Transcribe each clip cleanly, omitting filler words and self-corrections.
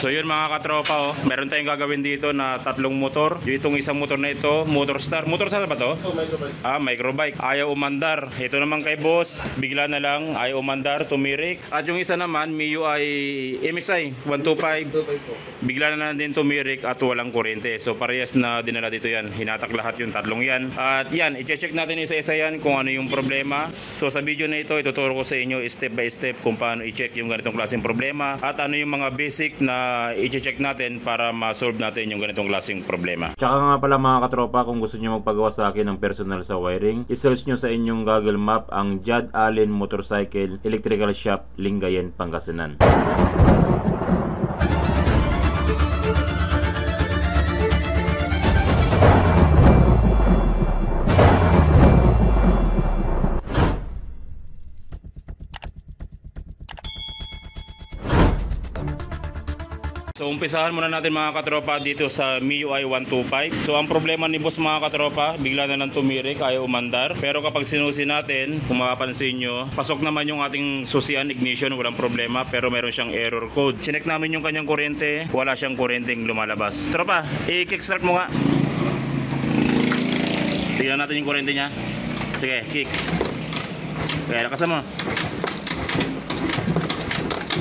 So yun mga katropa, meron tayong gagawin dito na tatlong motor. Yung itong isang motor na ito, Motor Star ba to? Microbike. Microbike. Ayaw umandar. Ito naman kay boss, bigla na lang ayaw umandar, tumirik. At yung isa naman, MIUI MXI 125. Bigla na lang din tumirik at walang kuryente. So parehas na dinala dito yan. Hinatak lahat yung tatlong yan. At yan, i-check natin isa-isa yan kung ano yung problema. So sa video na ito, ituturo ko sa inyo step by step kung paano i-check yung ganitong klaseng problema at ano yung mga basic na i-check natin para ma-solve natin yung ganitong klaseng problema. Tsaka nga pala mga katropa, kung gusto nyo magpagawa sa akin ng personal sa wiring, i-search nyo sa inyong Google Map ang Jad Allen Motorcycle Electrical Shop, Lingayen, Pangasinan. So umpisahan muna natin mga katropa dito sa MIUI 125. So ang problema ni boss mga katropa, bigla na lang tumirik, ayaw umandar. Pero kapag sinusi natin, kung mapapansin nyo, pasok naman yung ating susian, ignition, walang problema. Pero meron siyang error code. Chinek namin yung kanyang kuryente, wala siyang kuryenteng lumalabas. Tropa, i-kickstart mo nga. Tignan natin yung kuryente niya. Sige, kick. Kaya lakasan mo.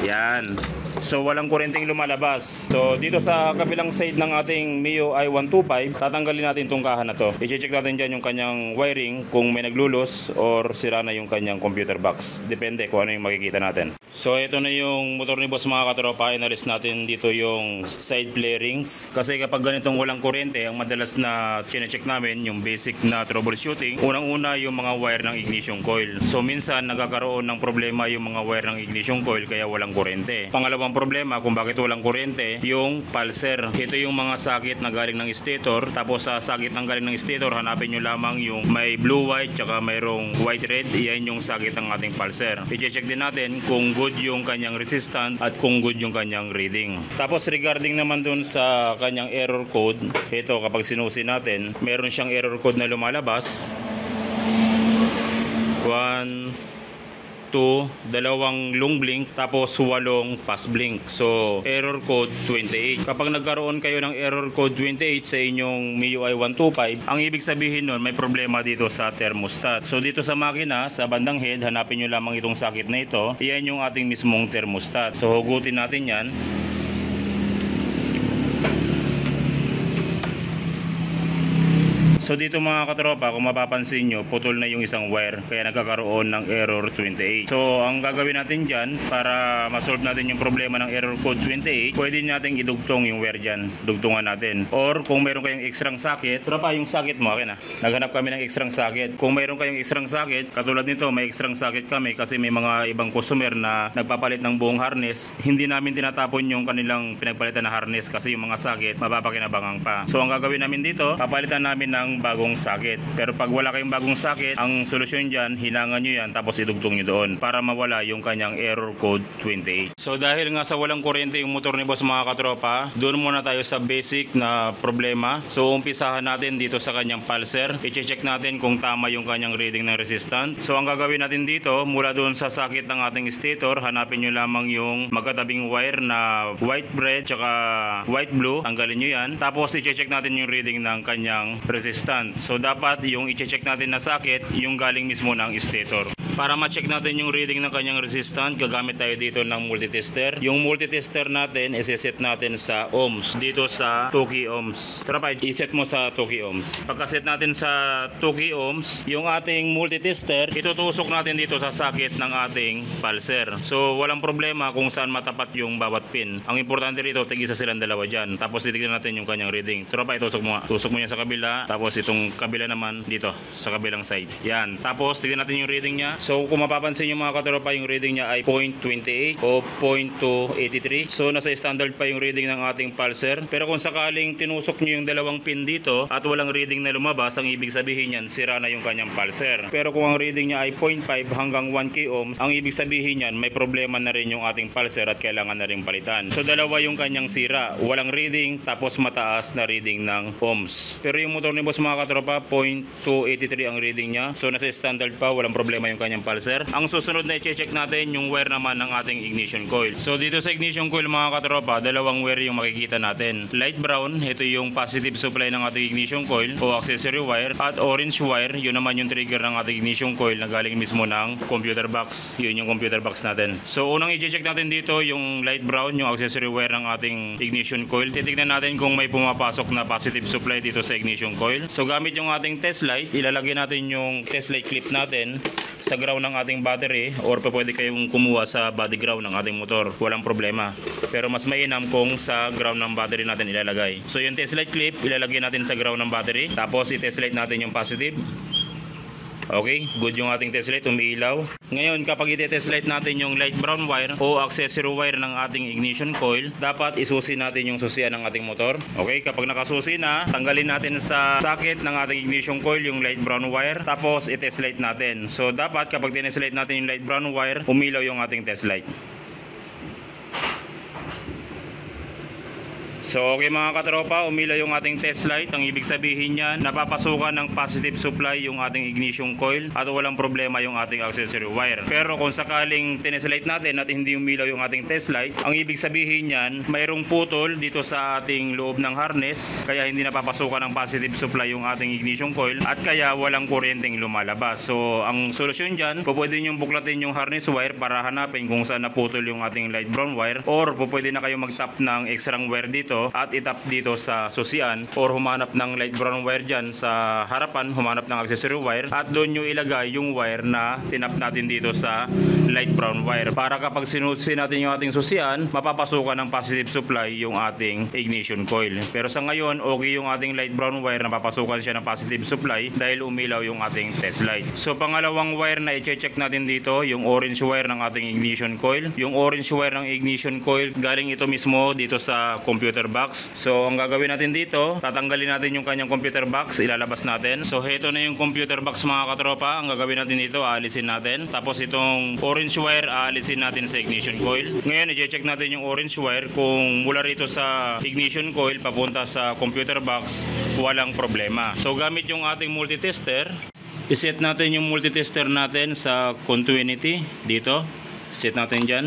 Yan. So walang kuryenteng lumalabas. So dito sa kabilang side ng ating MIUI 125, tatanggalin natin itong kahan na to. I-check natin dyan yung kanyang wiring kung may naglulos or sira na yung kanyang computer box. Depende kung ano yung makikita natin. So ito na yung motor ni boss mga katropa. Inalis natin dito yung side flare rings. Kasi kapag ganitong walang kuryente, ang madalas na chine-check namin yung basic na troubleshooting. Unang-una yung mga wire ng ignition coil. So minsan nagkakaroon ng problema yung mga wire ng ignition coil kaya walang kuryente. Pangalawang problema kung bakit walang kuryente, yung pulser. Ito yung mga sakit na galing ng stator. Tapos sa sakit ng galing ng stator, hanapin nyo lamang yung may blue white tsaka mayroong white red. Iyan yung sakit ng ating pulser. I-check din natin kung good yung kanyang resistance at kung good yung kanyang reading. Tapos regarding naman dun sa kanyang error code, ito kapag sinusi natin, meron siyang error code na lumalabas. 1, 2, dalawang long blink, tapos 8 fast blink. So error code 28. Kapag nagkaroon kayo ng error code 28 sa inyong MIUI 125, ang ibig sabihin nun may problema dito sa thermostat. So dito sa makina, sa bandang head, hanapin nyo lamang itong sakit na ito. Iyan yung ating mismong thermostat. So hugutin natin yan. So dito mga katropa, kung mapapansin nyo, putol na yung isang wire kaya nagkakaroon ng error 28. So ang gagawin natin dyan para ma-solve natin yung problema ng error code 28, pwede natin idugtong yung wire dyan. Dugtungan natin. Or kung mayroon kayong extrang socket, tropa yung socket mo akin naghanap kami ng extrang socket. Kung mayroon kayong extrang socket, katulad nito may extrang socket kami kasi may mga ibang customer na nagpapalit ng buong harness. Hindi namin tinatapon yung kanilang pinagpalitan na harness kasi yung mga socket mapapakinabangan pa. So ang gagawin namin dito, papalitan namin ng bagong socket. Pero pag wala kayong bagong socket, ang solusyon dyan, hinangan nyo yan tapos idugtong nyo doon para mawala yung kanyang error code 28. So dahil nga sa walang kuryente yung motor ni boss mga katropa, doon muna tayo sa basic na problema. So umpisahan natin dito sa kanyang pulser. I-check natin kung tama yung kanyang reading ng resistance. So ang gagawin natin dito, mula doon sa socket ng ating stator, hanapin nyo lamang yung magkatabing wire na white red tsaka white blue. Tanggalin nyo yan. Tapos i-check natin yung reading ng kanyang resistance. So dapat yung i-check natin na socket yung galing mismo ng stator. Para ma-check natin yung reading ng kanyang resistance, gagamit tayo dito ng multitester. Yung multitester natin, i-set natin sa ohms. Dito sa 2k ohms. Tara pa, i-set mo sa 2k ohms. Pagka-set natin sa 2k ohms, yung ating multitester, itutusok natin dito sa socket ng ating pulser. So walang problema kung saan matapat yung bawat pin. Ang importante rito, tig-isa silang dalawa dyan. Tapos titignan natin yung kanyang reading. Tara pa, itusok mo nga. Tusok mo yan sa kabila. Tapos itong kabila naman dito, sa kabilang side. Yan. Tapos tignan natin yung reading niya. So kung mapapansin nyo mga katropa, yung reading niya ay 0.28 o 0.283. So nasa standard pa yung reading ng ating pulser. Pero kung sakaling tinusok nyo yung dalawang pin dito at walang reading na lumabas, ang ibig sabihin yan, sira na yung kanyang pulser. Pero kung ang reading niya ay 0.5 hanggang 1k ohms, ang ibig sabihin yan, may problema na rin yung ating pulser at kailangan na rin palitan. So dalawa yung kanyang sira. Walang reading tapos mataas na reading ng ohms. Pero yung motor ni boss mga katropa, 0.283 ang reading niya. So nasa standard pa, walang problema yung kanyang kanyang pulser. Ang susunod na i-check natin yung wire naman ng ating ignition coil. So dito sa ignition coil mga katropa, dalawang wire yung makikita natin. Light brown, ito yung positive supply ng ating ignition coil o accessory wire, at orange wire, yun naman yung trigger ng ating ignition coil na galing mismo ng computer box. Yun yung computer box natin. So unang i-check natin dito yung light brown, yung accessory wire ng ating ignition coil. Titignan natin kung may pumapasok na positive supply dito sa ignition coil. So gamit yung ating test light, ilalagay natin yung test light clip natin sa ground ng ating battery, or pwede kayong kumuha sa body ground ng ating motor. Walang problema. Pero mas mainam kung sa ground ng battery natin ilalagay. So yung test light clip, ilalagay natin sa ground ng battery. Tapos i-test light natin yung positive. Okay, good yung ating test light, umiilaw. Ngayon, kapag i-test light natin yung light brown wire o accessory wire ng ating ignition coil, dapat isusi natin yung susian ng ating motor. Okay, kapag nakasusi na, tanggalin natin sa socket ng ating ignition coil yung light brown wire, tapos i-test light natin. So dapat kapag tinest light natin yung light brown wire, umilaw yung ating test light. So okay mga katropa, umilaw yung ating test light. Ang ibig sabihin niyan, napapasukan ng positive supply yung ating ignition coil at walang problema yung ating accessory wire. Pero kung sakaling tinest light natin at hindi umilaw yung ating test light, ang ibig sabihin niyan, mayroong putol dito sa ating loob ng harness, kaya hindi napapasukan ng positive supply yung ating ignition coil at kaya walang kuryenteng lumalabas. So ang solusyon diyan, pwede niyo buklatin yung harness wire para hanapin kung saan naputol yung ating light brown wire, or pwede na kayo mag-tap ng extra wire dito at itap dito sa susian, or humanap ng light brown wire dyan sa harapan, humanap ng accessory wire at doon nyo ilagay yung wire na tinap natin dito sa light brown wire, para kapag sinusi natin yung ating susian, mapapasukan ng positive supply yung ating ignition coil. Pero sa ngayon, okay yung ating light brown wire, napapasukan siya ng positive supply dahil umilaw yung ating test light. So pangalawang wire na i-check natin dito, yung orange wire ng ating ignition coil. Yung orange wire ng ignition coil, galing ito mismo dito sa computer box. So ang gagawin natin dito, tatanggalin natin yung kanyang computer box, ilalabas natin. So heto na yung computer box mga katropa. Ang gagawin natin dito, aalisin natin. Tapos itong orange wire, aalisin natin sa ignition coil. Ngayon i-check natin yung orange wire, kung mula rito sa ignition coil papunta sa computer box, walang problema. So gamit yung ating multitester, iset natin yung multitester natin sa continuity dito. Set natin dyan.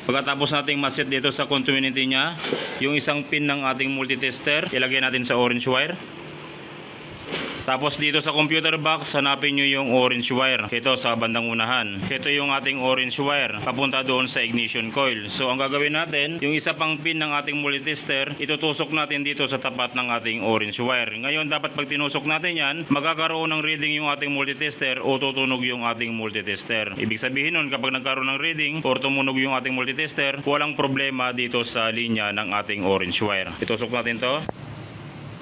Pagkatapos nating maset dito sa continuity niya, yung isang pin ng ating multitester, ilagay natin sa orange wire. Tapos dito sa computer box, hanapin nyo yung orange wire. Ito sa bandang unahan. Ito yung ating orange wire, papunta doon sa ignition coil. So ang gagawin natin, yung isa pang pin ng ating multitester, itutusok natin dito sa tapat ng ating orange wire. Ngayon dapat pag tinusok natin yan, magkakaroon ng reading yung ating multitester o tutunog yung ating multitester. Ibig sabihin nun, kapag nagkaroon ng reading o tumunog yung ating multitester, walang problema dito sa linya ng ating orange wire. Itusok natin to.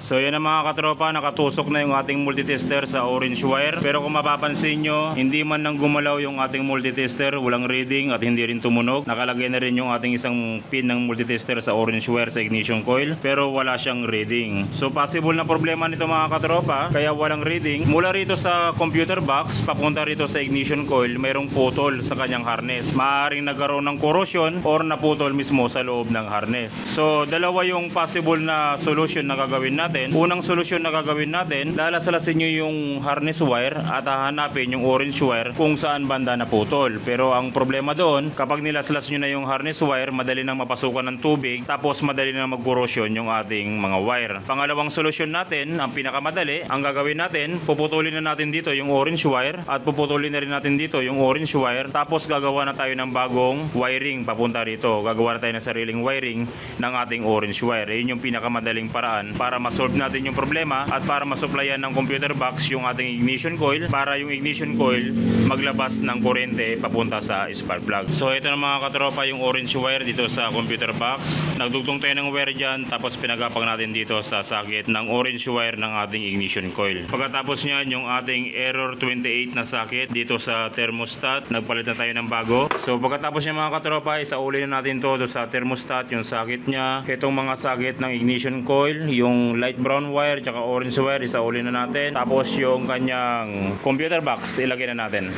So yan ang mga katropa, nakatusok na yung ating multitester sa orange wire. Pero kung mapapansin nyo, hindi man nang gumalaw yung ating multitester, walang reading at hindi rin tumunog. Nakalagay na rin yung ating isang pin ng multitester sa orange wire sa ignition coil, pero wala siyang reading. So possible na problema nito mga katropa, kaya walang reading. Mula rito sa computer box, papunta rito sa ignition coil, mayroong putol sa kanyang harness. Maaaring nagkaroon ng corrosion or naputol mismo sa loob ng harness. So dalawa yung possible na solution na gagawin natin. Unang solusyon na gagawin natin, lalasalasin nyo yung harness wire at hahanapin yung orange wire kung saan banda naputol. Pero ang problema doon, kapag nilaslas nyo na yung harness wire, madali nang mapasukan ng tubig, tapos madali nang mag-corrosion yung ating mga wire. Pangalawang solusyon natin, ang pinakamadali, ang gagawin natin, puputulin na natin dito yung orange wire at puputulin na rin natin dito yung orange wire, tapos gagawa na tayo ng bagong wiring papunta rito. Gagawa na tayo ng sariling wiring ng ating orange wire. Yun yung pinakamadaling paraan para masolve natin yung problema at para masuplayan ng computer box yung ating ignition coil, para yung ignition coil maglabas ng kuryente papunta sa spark plug. So ito na mga katropa yung orange wire dito sa computer box. Nagdugtong tayo ng wire dyan, tapos pinagapag natin dito sa socket ng orange wire ng ating ignition coil. Pagkatapos nyan yung ating error 28 na socket dito sa thermostat, nagpalit na tayo ng bago. So pagkatapos nyan mga katropa, isauli na natin to sa thermostat, yung socket nya. Itong mga socket ng ignition coil, yung light brown wire tsaka orange wire, isauli na natin. Tapos yung kanyang computer box, ilagay na natin.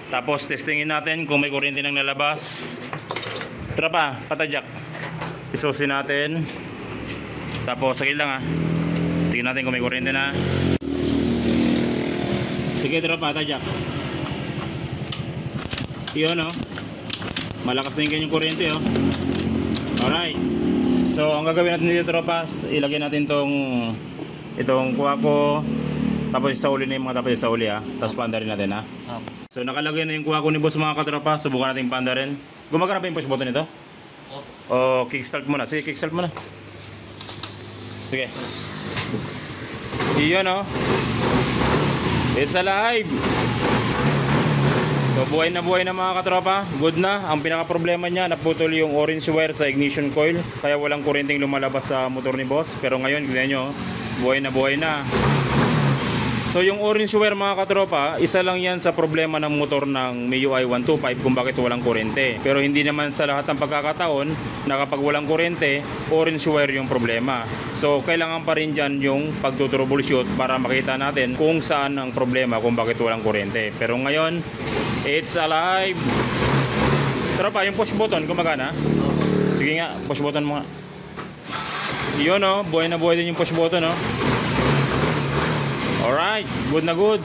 Tapos testingin natin kung may kuryente nang lalabas. Tara pa, patadyak. Isusin natin. Tapos saglit lang ha. Tingnan Tingnan natin kung may kuryente na. Sige, tropa, tajak. Yun, oh. Malakas na yung kuryente, oh. Alright. So, ang gagawin natin dito, tropa, ilagay natin itong kuha ko. Tapos isauli na yung mga dapat isauli, ha. Tapos panda rin natin, ha. So, nakalagay na yung kuha ko ni boss, mga katropa. Subukan natin panda rin. Gumagana ba yung push button nito? O kickstart muna. Sige, kickstart muna. Sige. Iyon, oh. It's alive. So buhay na mga katropa. Good na. Ang pinaka problema niya, naputol yung orange wire sa ignition coil, kaya walang kuryenteng lumalabas sa motor ni boss. Pero ngayon, tignan nyo, buhay na. So yung orange wire, mga katropa, isa lang yan sa problema ng motor ng MIUI 125 kung bakit walang kuryente. Pero hindi naman sa lahat ng pagkakataon na kapag walang kuryente, orange wire yung problema. So kailangan pa rin dyan yung pagtutroubleshoot para makita natin kung saan ang problema kung bakit walang kuryente. Pero ngayon, it's alive. Tropa, yung push button gumagana? Sige nga, push button mo nga. Yun, oh, buhay na buhay din yung push button, oh. Alright, good na good.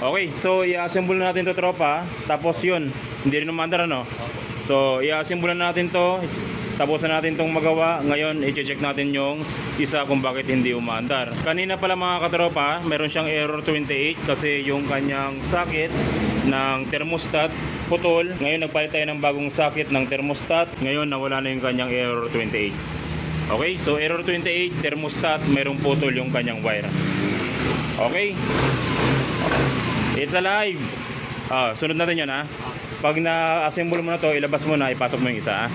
Okay, so i-assemble natin to, tropa. Tapos yun, hindi rin umandar, no? So i-assemble natin to. Tapos na natin tong magawa. Ngayon, i-check natin yung isa kung bakit hindi umandar. Kanina pala, mga katropa, meron siyang error 28 kasi yung kanyang socket ng thermostat putol. Ngayon nagpalit tayo ng bagong socket ng thermostat. Ngayon nawala na yung kanyang error 28. Okay, so error 28, thermostat, merong putol yung kanyang wire. Okay, it's alive. Sunod natin yun, ha. Pag na-assemble mo na to, ilabas mo na, ipasok mo yung isa, ha.